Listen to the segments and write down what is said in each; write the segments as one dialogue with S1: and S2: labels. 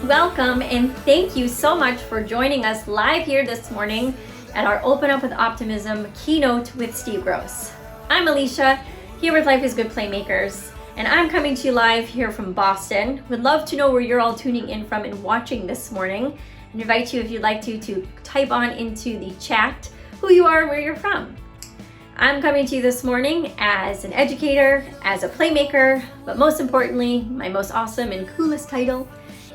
S1: Welcome and thank you so much for joining us live here this morning at our Open Up With Optimism keynote with Steve Gross. I'm Alicia, here with Life is Good Playmakers, and I'm coming to you live here from Boston. Would love to know where you're all tuning in from and watching this morning, and invite you, if you'd like to type on into the chat who you are and where you're from. I'm coming to you this morning as an educator, as a playmaker, but most importantly, my most awesome and coolest title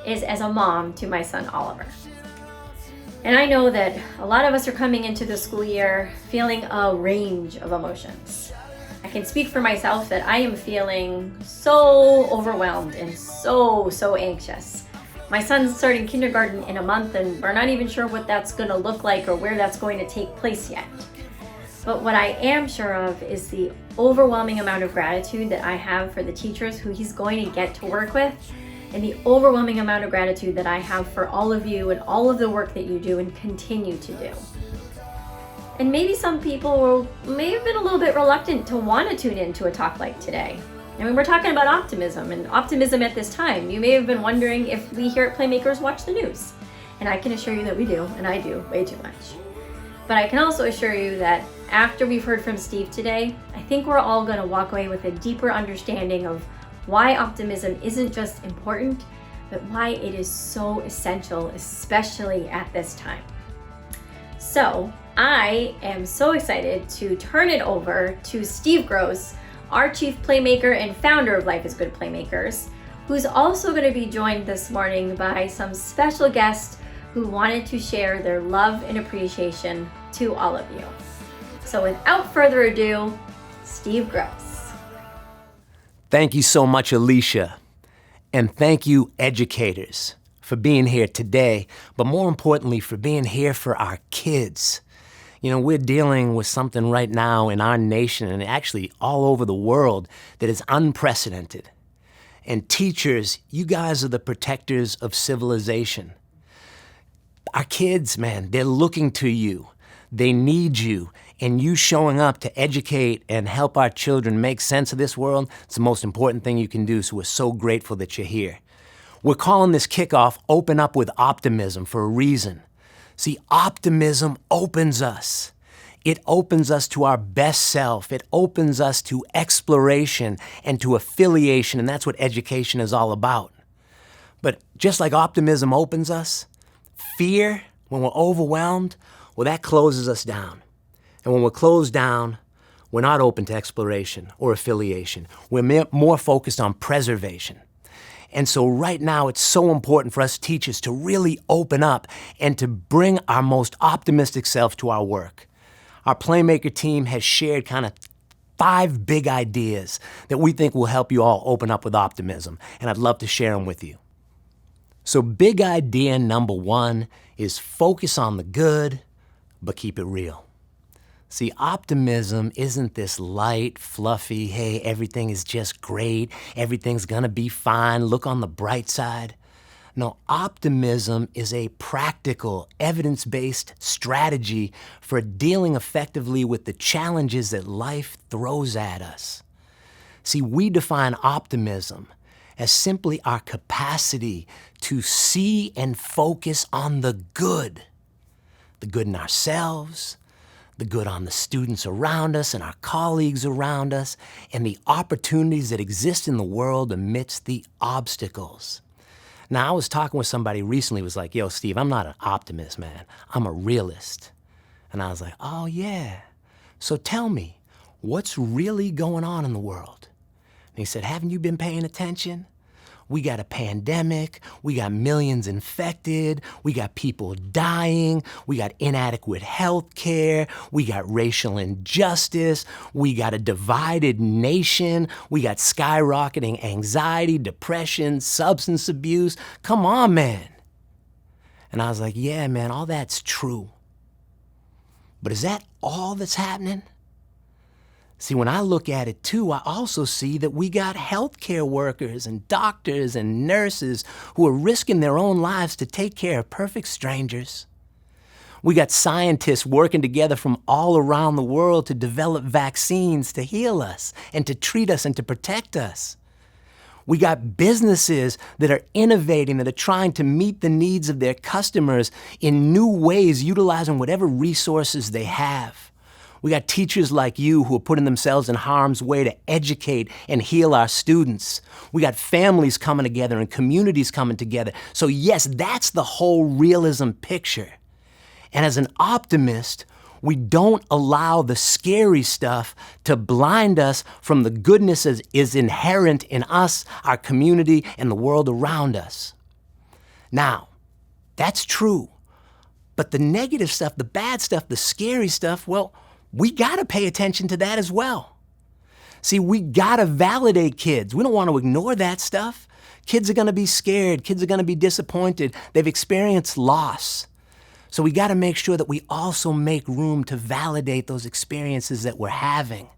S1: is as a mom to my son Oliver. And I know that a lot of us are coming into the school year feeling a range of emotions. I can speak for myself that I am feeling so overwhelmed and so anxious. My son's starting kindergarten in a month and we're not even sure what that's going to look like or where that's going to take place yet. But what I am sure of is the overwhelming amount of gratitude that I have for the teachers who he's going to get to work with, and the overwhelming amount of gratitude that I have for all of you and all of the work that you do and continue to do. And maybe some people may have been a little bit reluctant to want to tune into a talk like today. I mean, we're talking about optimism and optimism at this time. You may have been wondering if we here at Playmakers watch the news. And I can assure you that we do, and I do way too much. But I can also assure you that after we've heard from Steve today, I think we're all going to walk away with a deeper understanding of why optimism isn't just important, but why it is so essential, especially at this time. So I am so excited to turn it over to Steve Gross, our Chief Playmaker and founder of Life is Good Playmakers, who's also going to be joined this morning by some special guests who wanted to share their love and appreciation to all of you. So without further ado, Steve Gross.
S2: Thank you so much, Alicia. And thank you, educators, for being here today, but more importantly, for being here for our kids. You know, we're dealing with something right now in our nation and actually all over the world that is unprecedented. And teachers, you guys are the protectors of civilization. Our kids, man, they're looking to you. They need you. And you showing up to educate and help our children make sense of this world, it's the most important thing you can do, so we're so grateful that you're here. We're calling this kickoff Open Up With Optimism for a reason. See, optimism opens us. It opens us to our best self. It opens us to exploration and to affiliation, and that's what education is all about. But just like optimism opens us, fear, when we're overwhelmed, well, that closes us down. And when we're closed down, we're not open to exploration or affiliation. We're more focused on preservation. And so right now, it's so important for us teachers to really open up and to bring our most optimistic self to our work. Our Playmaker team has shared kind of 5 big ideas that we think will help you all open up with optimism, and I'd love to share them with you. So big idea number 1 is focus on the good, but keep it real. See, optimism isn't this light, fluffy, hey, everything is just great, everything's gonna be fine, look on the bright side. No, optimism is a practical, evidence-based strategy for dealing effectively with the challenges that life throws at us. See, we define optimism as simply our capacity to see and focus on the good in ourselves, the good on the students around us and our colleagues around us, and the opportunities that exist in the world amidst the obstacles. Now, I was talking with somebody recently who was like, yo, Steve, I'm not an optimist, man. I'm a realist. And I was like, oh, yeah. So tell me, what's really going on in the world? And he said, haven't you been paying attention? We got a pandemic, we got millions infected, we got people dying, we got inadequate health care, we got racial injustice, we got a divided nation, we got skyrocketing anxiety, depression, substance abuse. Come on, man. And I was like, yeah, man, all that's true. But is that all that's happening? See, when I look at it too, I also see that we got healthcare workers and doctors and nurses who are risking their own lives to take care of perfect strangers. We got scientists working together from all around the world to develop vaccines to heal us and to treat us and to protect us. We got businesses that are innovating, that are trying to meet the needs of their customers in new ways, utilizing whatever resources they have. We got teachers like you who are putting themselves in harm's way to educate and heal our students. We got families coming together and communities coming together. So yes, that's the whole realism picture. And as an optimist, we don't allow the scary stuff to blind us from the goodness that is inherent in us, our community, and the world around us. Now, that's true. But the negative stuff, the bad stuff, the scary stuff, well, we gotta pay attention to that as well. See, we gotta validate kids. We don't want to ignore that stuff. Kids are gonna be scared. Kids are gonna be disappointed. They've experienced loss. So we gotta make sure that we also make room to validate those experiences that we're having.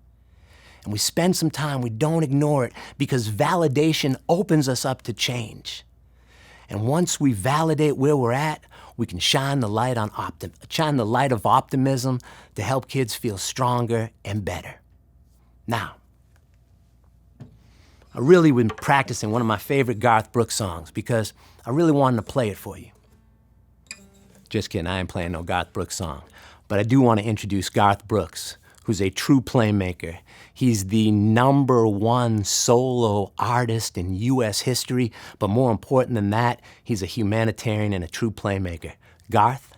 S2: And we spend some time, we don't ignore it, because validation opens us up to change. And once we validate where we're at, we can shine the light of optimism to help kids feel stronger and better. Now, I really been practicing one of my favorite Garth Brooks songs because I really wanted to play it for you. Just kidding, I ain't playing no Garth Brooks song. But I do want to introduce Garth Brooks, who's a true playmaker. He's the #1 solo artist in U.S. history, but more important than that, he's a humanitarian and a true playmaker. Garth?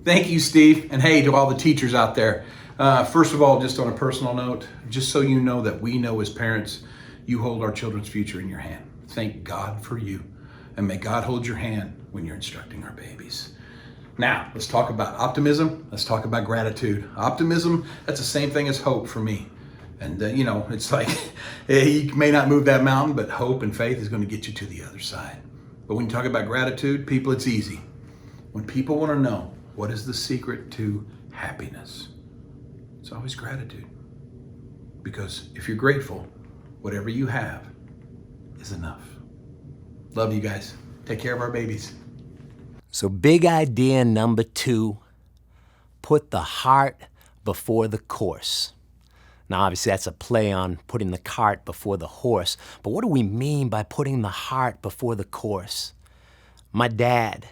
S3: Thank you, Steve. And hey, to all the teachers out there. First of all, just on a personal note, just so you know that we know as parents, you hold our children's future in your hand. Thank God for you. And may God hold your hand when you're instructing our babies. Now, let's talk about optimism. Let's talk about gratitude. Optimism, that's the same thing as hope for me. And it's like, you may not move that mountain, but hope and faith is going to get you to the other side. But when you talk about gratitude, people, it's easy. When people want to know what is the secret to happiness, it's always gratitude. Because if you're grateful, whatever you have is enough. Love you guys. Take care of our babies.
S2: So big idea number 2, put the heart before the course. Now obviously that's a play on putting the cart before the horse, but what do we mean by putting the heart before the course? My dad,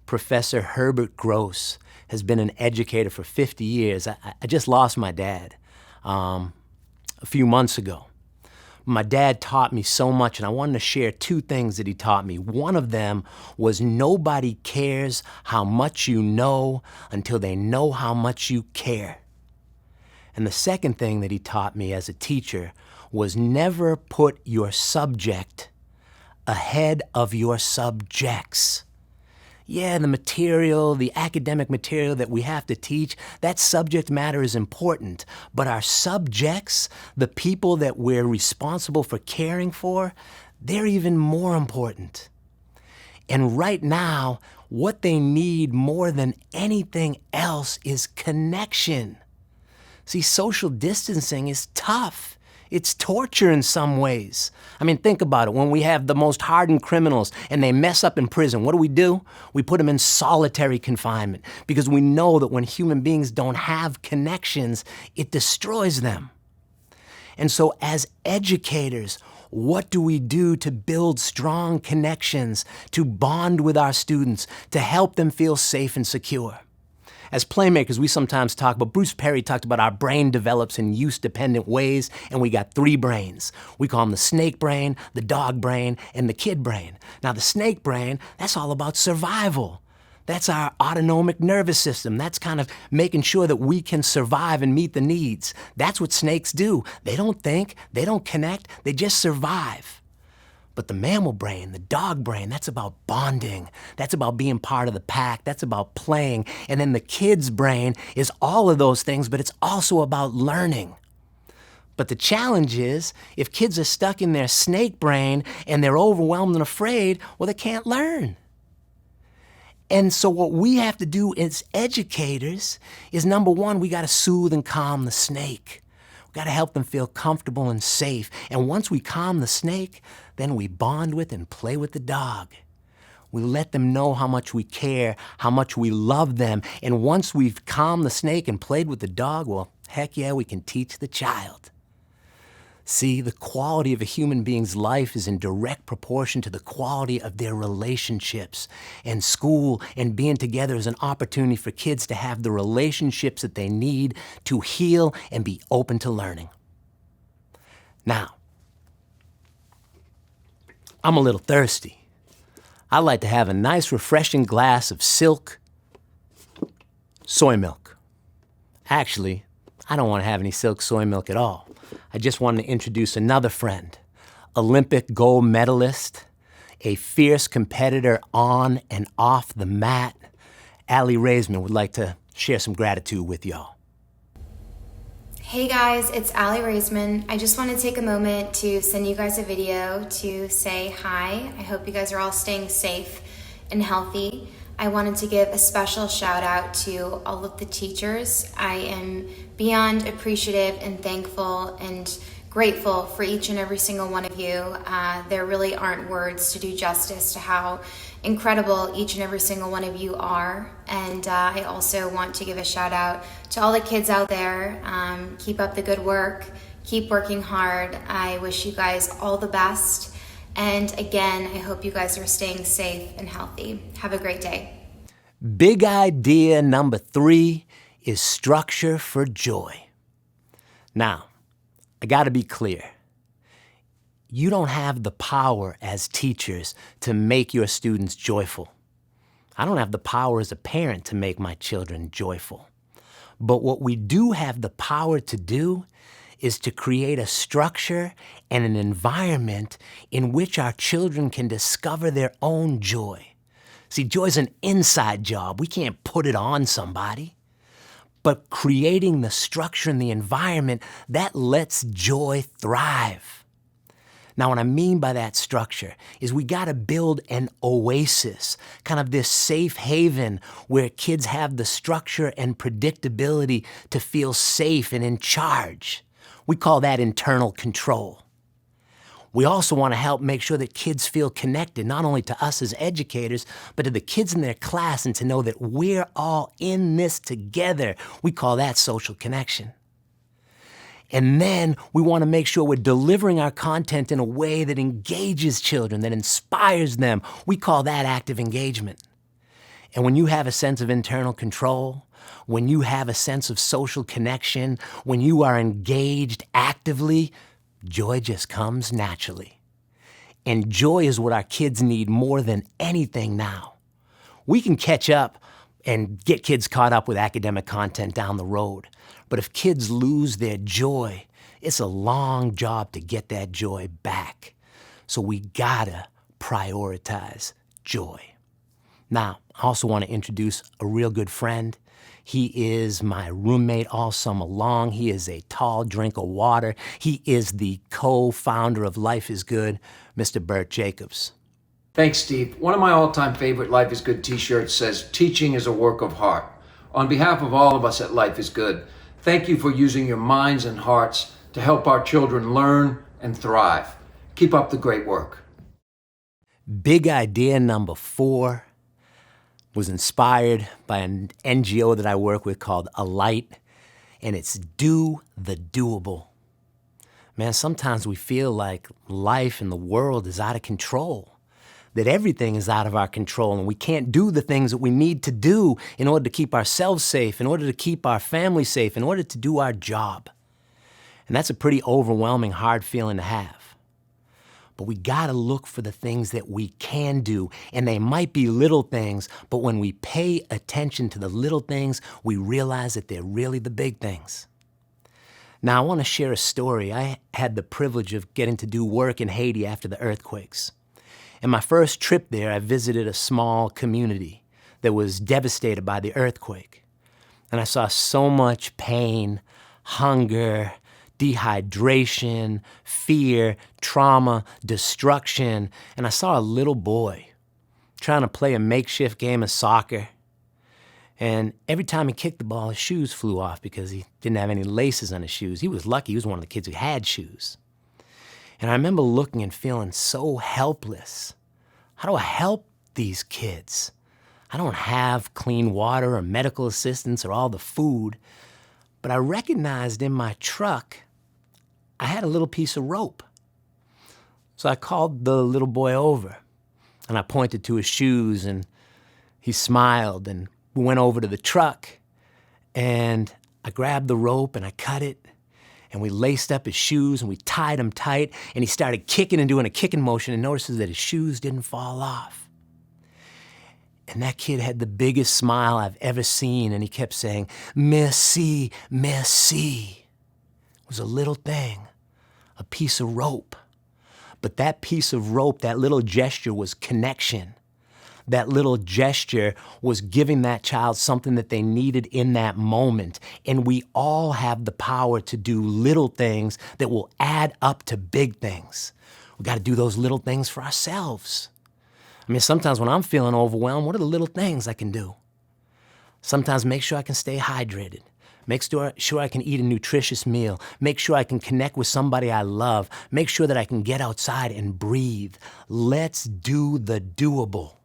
S2: Professor Herbert Gross, has been an educator for 50 years. I just lost my dad a few months ago. My dad taught me so much, and I wanted to share 2 things that he taught me. One of them was nobody cares how much you know until they know how much you care. And the second thing that he taught me as a teacher was never put your subject ahead of your subjects. Yeah, the material, the academic material that we have to teach, that subject matter is important. But our subjects, the people that we're responsible for caring for, they're even more important. And right now, what they need more than anything else is connection. See, social distancing is tough. It's torture in some ways. I mean, think about it. When we have the most hardened criminals and they mess up in prison, what do? We put them in solitary confinement because we know that when human beings don't have connections, it destroys them. And so as educators, what do we do to build strong connections, to bond with our students, to help them feel safe and secure? As playmakers, we sometimes talk about, Bruce Perry talked about our brain develops in use-dependent ways, and we got 3 brains. We call them the snake brain, the dog brain, and the kid brain. Now, the snake brain, that's all about survival. That's our autonomic nervous system. That's kind of making sure that we can survive and meet the needs. That's what snakes do. They don't think, they don't connect, they just survive. But the mammal brain, the dog brain, that's about bonding. That's about being part of the pack. That's about playing. And then the kid's brain is all of those things, but it's also about learning. But the challenge is, if kids are stuck in their snake brain and they're overwhelmed and afraid, well, they can't learn. And so what we have to do as educators is, number 1, we got to soothe and calm the snake. We got to help them feel comfortable and safe. And once we calm the snake, then we bond with and play with the dog. We let them know how much we care, how much we love them. And once we've calmed the snake and played with the dog, well, heck yeah, we can teach the child. See, the quality of a human being's life is in direct proportion to the quality of their relationships. And school and being together is an opportunity for kids to have the relationships that they need to heal and be open to learning. Now, I'm a little thirsty. I like to have a nice, refreshing glass of silk soy milk. Actually, I don't want to have any silk soy milk at all. I just wanted to introduce another friend, Olympic gold medalist, a fierce competitor on and off the mat. Allie Raisman would like to share some gratitude with y'all.
S4: Hey guys, it's Allie Raisman. I just want to take a moment to send you guys a video to say hi. I hope you guys are all staying safe and healthy. I wanted to give a special shout out to all of the teachers. I am beyond appreciative and thankful and grateful for each and every single one of you. There really aren't words to do justice to how incredible each and every single one of you are. And I also want to give a shout out to all the kids out there. Keep up the good work. Keep working hard. I wish you guys all the best. And again, I hope you guys are staying safe and healthy. Have a great day.
S2: Big idea number 3 is structure for joy. Now, I gotta be clear. You don't have the power as teachers to make your students joyful. I don't have the power as a parent to make my children joyful. But what we do have the power to do is to create a structure and an environment in which our children can discover their own joy. See, joy's an inside job. We can't put it on somebody. But creating the structure and the environment, that lets joy thrive. Now, what I mean by that structure is we gotta build an oasis, kind of this safe haven where kids have the structure and predictability to feel safe and in charge. We call that internal control. We also want to help make sure that kids feel connected, not only to us as educators, but to the kids in their class, and to know that we're all in this together. We call that social connection. And then we want to make sure we're delivering our content in a way that engages children, that inspires them. We call that active engagement. And when you have a sense of internal control, when you have a sense of social connection, when you are engaged actively, joy just comes naturally. And joy is what our kids need more than anything now. We can catch up and get kids caught up with academic content down the road. But if kids lose their joy, it's a long job to get that joy back. So we gotta prioritize joy. Now, I also want to introduce a real good friend. He is my roommate all summer long. He is a tall drink of water. He is the co-founder of Life is Good, Mr. Bert Jacobs.
S5: Thanks, Steve. One of my all-time favorite Life is Good t-shirts says, "Teaching is a work of heart." On behalf of all of us at Life is Good, thank you for using your minds and hearts to help our children learn and thrive. Keep up the great work.
S2: Big idea number 4 was inspired by an NGO that I work with called Alight, and it's do the doable. Man, sometimes we feel like life and the world is out of control, that everything is out of our control, and we can't do the things that we need to do in order to keep ourselves safe, in order to keep our family safe, in order to do our job. And that's a pretty overwhelming, hard feeling to have. But we gotta look for the things that we can do, and they might be little things, but when we pay attention to the little things, we realize that they're really the big things. Now, I wanna share a story. I had the privilege of getting to do work in Haiti after the earthquakes. In my first trip there, I visited a small community that was devastated by the earthquake. And I saw so much pain, hunger, dehydration, fear, trauma, destruction, and I saw a little boy trying to play a makeshift game of soccer. And every time he kicked the ball, his shoes flew off because he didn't have any laces on his shoes. He was lucky. He was one of the kids who had shoes. And I remember looking and feeling so helpless. How do I help these kids? I don't have clean water or medical assistance or all the food. But I recognized in my truck, I had a little piece of rope. So I called the little boy over, and I pointed to his shoes, and he smiled, and we went over to the truck, and I grabbed the rope, and I cut it, and we laced up his shoes, and we tied them tight, and he started kicking and doing a kicking motion, and notices that his shoes didn't fall off. And that kid had the biggest smile I've ever seen, and he kept saying, "Merci, merci." It was a little thing, a piece of rope. But that piece of rope, that little gesture was connection. That little gesture was giving that child something that they needed in that moment. And we all have the power to do little things that will add up to big things. We got to do those little things for ourselves. I mean, sometimes when I'm feeling overwhelmed, what are the little things I can do? Sometimes make sure I can stay hydrated. Make sure I can eat a nutritious meal. Make sure I can connect with somebody I love. Make sure that I can get outside and breathe. Let's do the doable.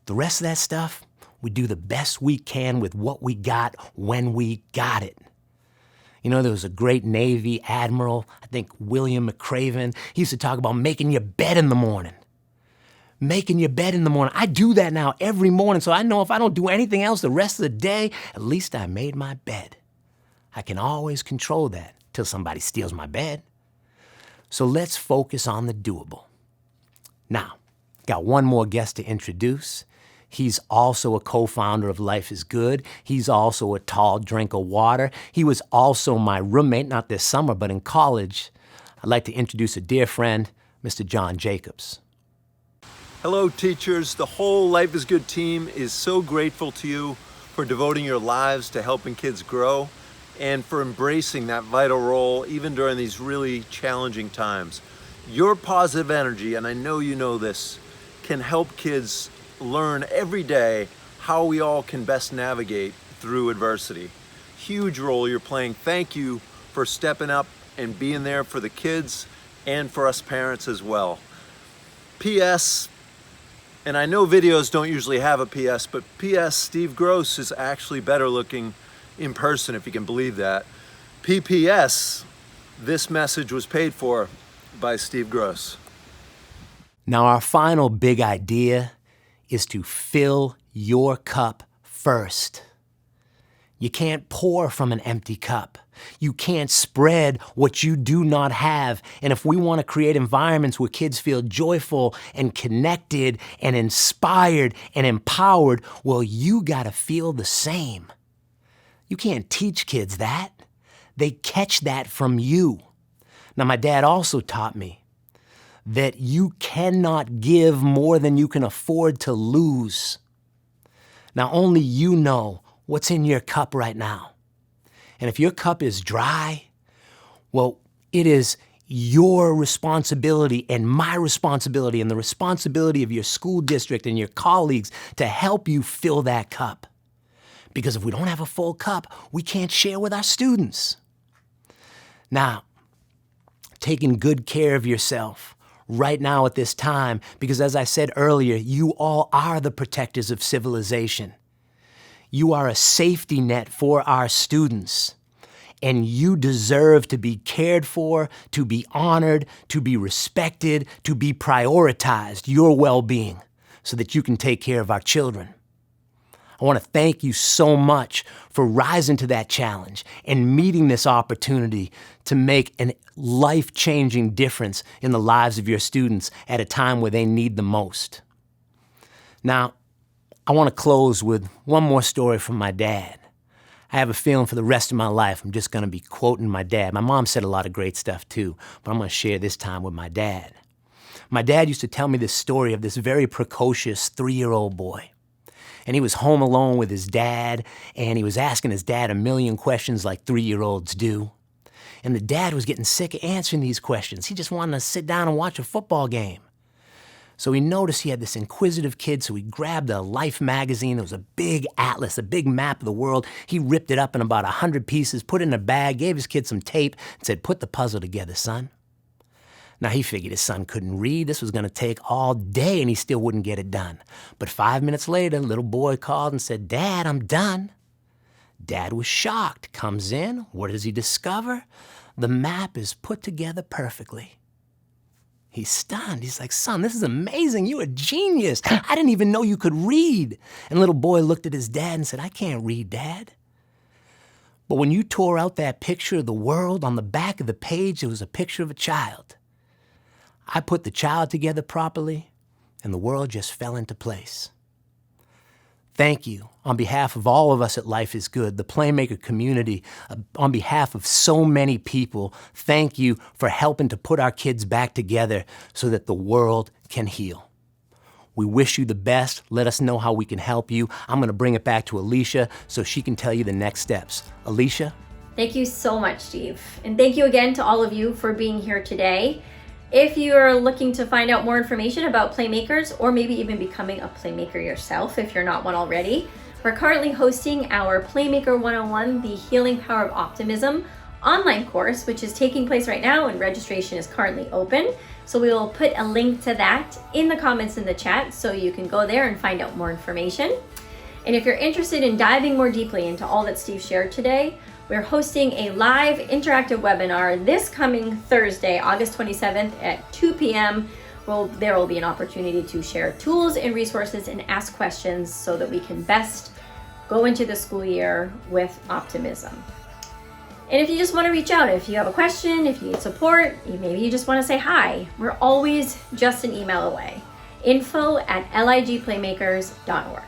S2: The rest of that stuff, we do the best we can with what we got when we got it. You know, there was a great Navy admiral, I think William McCraven. He used to talk about making your bed in the morning. Making your bed in the morning. I do that now every morning, so I know if I don't do anything else the rest of the day, at least I made my bed. I can always control that till somebody steals my bed. So let's focus on the doable. Now, got one more guest to introduce. He's also a co-founder of Life is Good. He's also a tall drink of water. He was also my roommate, not this summer, but in college. I'd like to introduce a dear friend, Mr. John Jacobs.
S6: Hello teachers, the whole Life is Good team is so grateful to you for devoting your lives to helping kids grow and for embracing that vital role even during these really challenging times. Your positive energy, and I know you know this, can help kids learn every day how we all can best navigate through adversity. Huge role you're playing. Thank you for stepping up and being there for the kids and for us parents as well. P.S. And I know videos don't usually have a PS, but PS, Steve Gross is actually better looking in person, if you can believe that. PPS, this message was paid for by Steve Gross.
S2: Now, our final big idea is to fill your cup first. You can't pour from an empty cup. You can't spread what you do not have. And if we want to create environments where kids feel joyful and connected and inspired and empowered, well, you got to feel the same. You can't teach kids that. They catch that from you. Now, my dad also taught me that you cannot give more than you can afford to lose. Now, only you know what's in your cup right now. And if your cup is dry, well, it is your responsibility and my responsibility and the responsibility of your school district and your colleagues to help you fill that cup. Because if we don't have a full cup, we can't share with our students. Now, taking good care of yourself right now at this time, because as I said earlier, you all are the protectors of civilization. You are a safety net for our students, and you deserve to be cared for, to be honored, to be respected, to be prioritized, your well-being, so that you can take care of our children. I want to thank you so much for rising to that challenge and meeting this opportunity to make a life-changing difference in the lives of your students at a time where they need the most. Now, I want to close with one more story from my dad. I have a feeling for the rest of my life I'm just going to be quoting my dad. My mom said a lot of great stuff too, but I'm going to share this time with my dad. My dad used to tell me this story of this very precocious 3-year-old boy. And he was home alone with his dad, and he was asking his dad a million questions like 3-year-olds do. And the dad was getting sick of answering these questions. He just wanted to sit down and watch a football game. So he noticed he had this inquisitive kid, so he grabbed a Life magazine. It was a big atlas, a big map of the world. He ripped it up in about 100 pieces, put it in a bag, gave his kid some tape, and said, "Put the puzzle together, son." Now, he figured his son couldn't read. This was going to take all day, and he still wouldn't get it done. But 5 minutes later, the little boy called and said, "Dad, I'm done." Dad was shocked. Comes in. What does he discover? The map is put together perfectly. He's stunned. He's like, son, this is amazing. You're a genius. I didn't even know you could read. And little boy looked at his dad and said, I can't read, Dad. But when you tore out that picture of the world, on the back of the page, it was a picture of a child. I put the child together properly, and the world just fell into place. Thank you on behalf of all of us at Life is Good, the Playmaker community, on behalf of so many people, thank you for helping to put our kids back together so that the world can heal. We wish you the best. Let us know how we can help you. I'm going to bring it back to Alicia so she can tell you the next steps. Alicia?
S1: Thank you so much, Steve. And thank you again to all of you for being here today. If you're looking to find out more information about Playmakers, or maybe even becoming a Playmaker yourself if you're not one already, we're currently hosting our Playmaker 101, The Healing Power of Optimism online course, which is taking place right now and registration is currently open. So we will put a link to that in the comments in the chat so you can go there and find out more information. And if you're interested in diving more deeply into all that Steve shared today, we're hosting a live interactive webinar this coming Thursday, August 27th at 2 p.m. There will be an opportunity to share tools and resources and ask questions so that we can best go into the school year with optimism. And if you just want to reach out, if you have a question, if you need support, maybe you just want to say hi, we're always just an email away. info@ligplaymakers.org.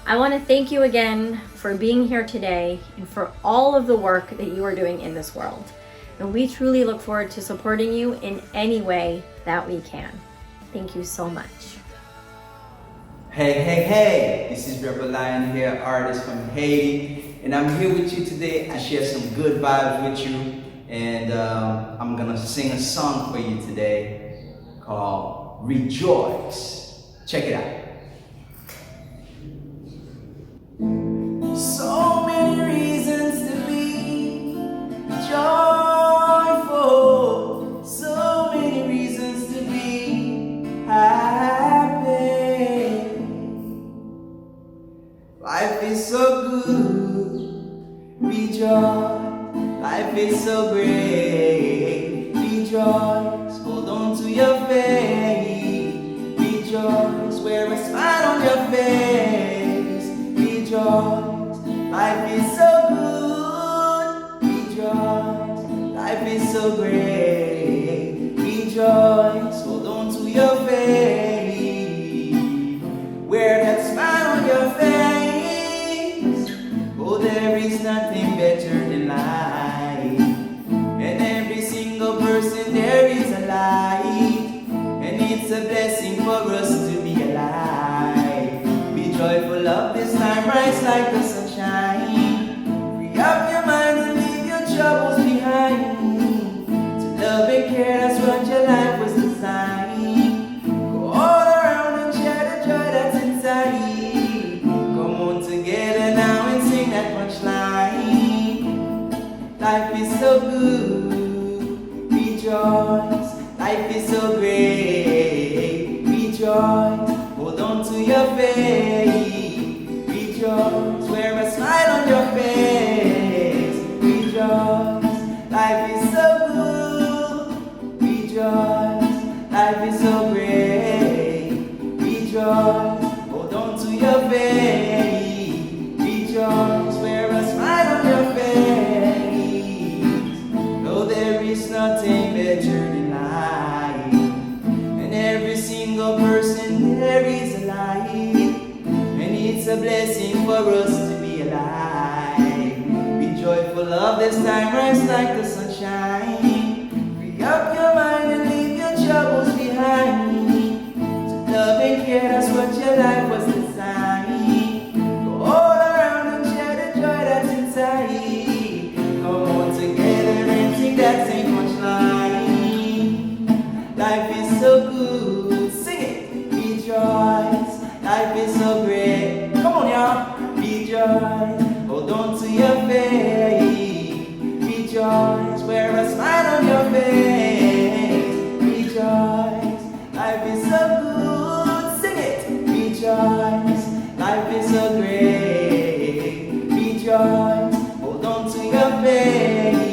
S1: I want to thank you again for being here today and for all of the work that you are doing in this world. And we truly look forward to supporting you in any way that we can. Thank you so much.
S7: Hey, this is Rebel Lion here, artist from Haiti, and I'm here with you today to share some good vibes with you, and I'm gonna sing a song for you today called Rejoice. Check it out. So many reasons to be joyful, so many reasons to be happy. Life is so good, rejoice. Life is so great, rejoice. Hold on to your faith, rejoice. Wear a smile on your face, rejoice. Life is so good, rejoice. Life is so great, rejoice. Hold on to your faith, wear that smile on your face. Oh, there is nothing better than life, and every single person there is a light, and it's a blessing for us to be alive. Be joyful of this time, rise like the sunshine. Free up your mind and leave your troubles behind. To love and care, that's what your life was designed. Go all around and share the joy that's inside. Come on together now and sing that punchline. Life is so good, rejoice. Life is so great, rejoice. Hold on to your faith, rejoice. Wear a smile on your face, rejoice. Life is so good, rejoice. Life is so great, rejoice. Hold on to your faith, rejoice. Wear a smile on your face. No, there is nothing better than life, and every single person there is a light, and it's a blessing for us to be alive. Be joyful of this time, rise like the sunshine. Free up your mind and leave your troubles behind. To love and care, that's what your life was designed. Go all around and share the joy that's inside. Come on together and sing that same punchline. Life is so good, sing it. Rejoice, life is so great. Come on, y'all. Rejoice, hold on to your faith. Rejoice, wear a smile on your face. Rejoice, life is so good. Sing it. Rejoice, life is so great. Rejoice, hold on to your faith.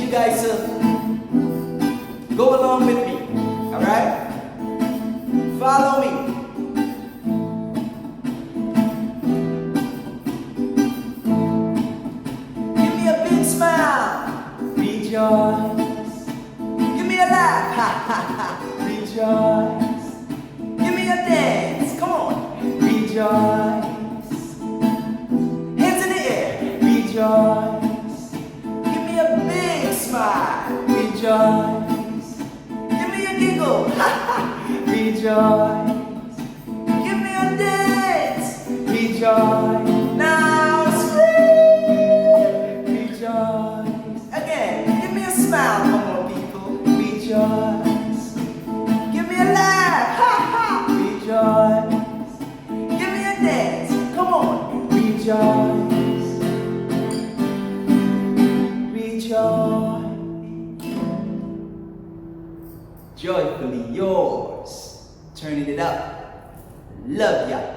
S7: you guys to go along with me, all right? Follow me. Give me a big smile, rejoice. Give me a laugh, ha ha ha, rejoice. Give me a dance, come on, rejoice. Hands in the air, rejoice. Give me a big smile, rejoice. Give me a giggle, ha ha, rejoice. Give me a dance, rejoice. Now scream, rejoice. Again, give me a smile, come on people, rejoice. Give me a laugh, ha ha, rejoice. Give me a dance, come on, rejoice. Rejoice. Joyfully yours, turning it up. Love ya.